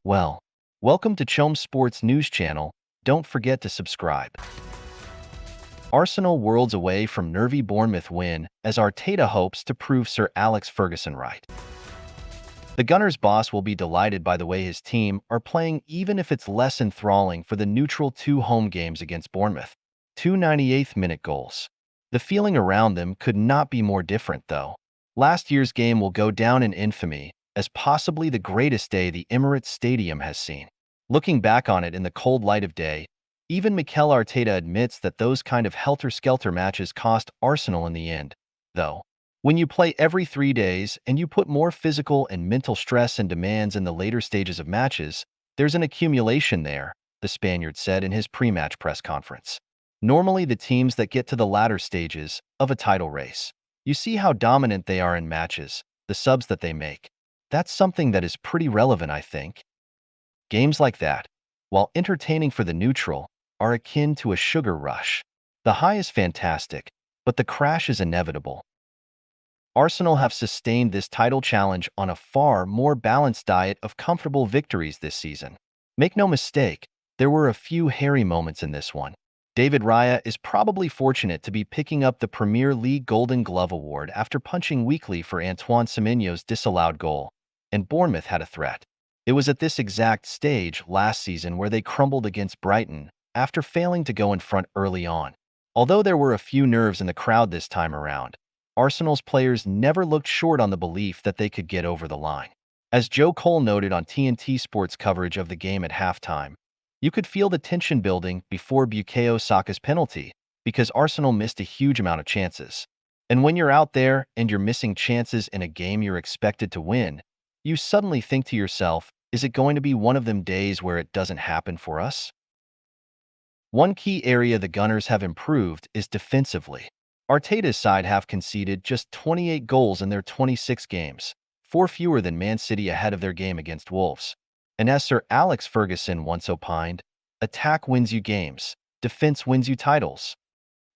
Well, welcome to Chom Sports News Channel. Don't forget to subscribe. Arsenal worlds away from nervy Bournemouth win as Arteta hopes to prove Sir Alex Ferguson right. The Gunners' boss will be delighted by the way his team are playing, even if it's less enthralling for the neutral two home games against Bournemouth. Two 98th-minute goals. The feeling around them could not be more different, though. Last year's game will go down in infamy as possibly the greatest day the Emirates Stadium has seen. Looking back on it in the cold light of day, even Mikel Arteta admits that those kind of helter-skelter matches cost Arsenal in the end, though. When you play every 3 days and you put more physical and mental stress and demands in the later stages of matches, there's an accumulation there, the Spaniard said in his pre-match press conference. Normally the teams that get to the latter stages of a title race, you see how dominant they are in matches, the subs that they make. That's something that is pretty relevant, I think. Games like that, while entertaining for the neutral, are akin to a sugar rush. The high is fantastic, but the crash is inevitable. Arsenal have sustained this title challenge on a far more balanced diet of comfortable victories this season. Make no mistake, there were a few hairy moments in this one. David Raya is probably fortunate to be picking up the Premier League Golden Glove Award after punching weakly for Antoine Semenyo's disallowed goal, and Bournemouth had a threat. It was at this exact stage last season where they crumbled against Brighton after failing to go in front early on. Although there were a few nerves in the crowd this time around, Arsenal's players never looked short on the belief that they could get over the line. As Joe Cole noted on TNT Sports coverage of the game at halftime, you could feel the tension building before Bukayo Saka's penalty because Arsenal missed a huge amount of chances. And when you're out there and you're missing chances in a game you're expected to win, you suddenly think to yourself, is it going to be one of them days where it doesn't happen for us? One key area the Gunners have improved is defensively. Arteta's side have conceded just 28 goals in their 26 games, 4 fewer than Man City ahead of their game against Wolves. And as Sir Alex Ferguson once opined, attack wins you games, defense wins you titles.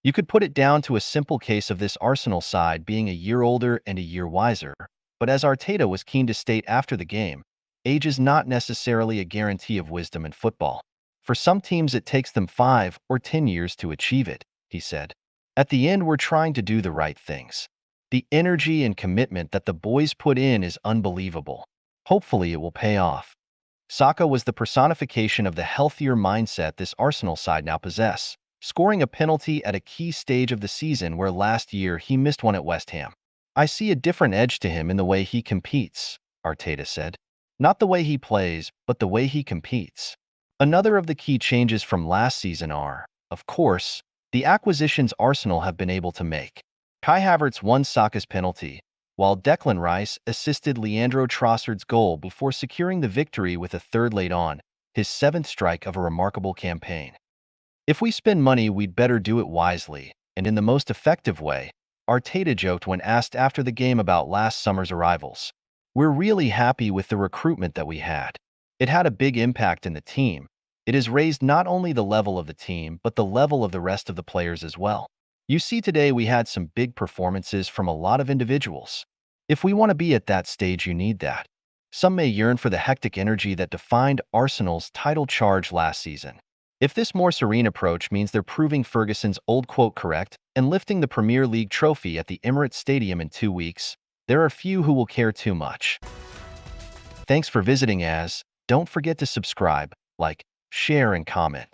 You could put it down to a simple case of this Arsenal side being a year older and a year wiser, but as Arteta was keen to state after the game, age is not necessarily a guarantee of wisdom in football. For some teams it takes them 5 or 10 years to achieve it, he said. At the end, we're trying to do the right things. The energy and commitment that the boys put in is unbelievable. Hopefully it will pay off. Saka was the personification of the healthier mindset this Arsenal side now possess, scoring a penalty at a key stage of the season where last year he missed one at West Ham. I see a different edge to him in the way he competes, Arteta said. Not the way he plays, but the way he competes. Another of the key changes from last season are, of course, the acquisitions Arsenal have been able to make. Kai Havertz won Saka's penalty, while Declan Rice assisted Leandro Trossard's goal before securing the victory with a third late on, his 7th strike of a remarkable campaign. If we spend money, we'd better do it wisely, and in the most effective way, Arteta joked when asked after the game about last summer's arrivals. We're really happy with the recruitment that we had. It had a big impact in the team. It has raised not only the level of the team, but the level of the rest of the players as well. You see, today we had some big performances from a lot of individuals. If we want to be at that stage, you need that. Some may yearn for the hectic energy that defined Arsenal's title charge last season. If this more serene approach means they're proving Ferguson's old quote correct and lifting the Premier League trophy at the Emirates Stadium in 2 weeks, there are few who will care too much. Thanks for visiting. Don't forget to subscribe, like, share, and comment.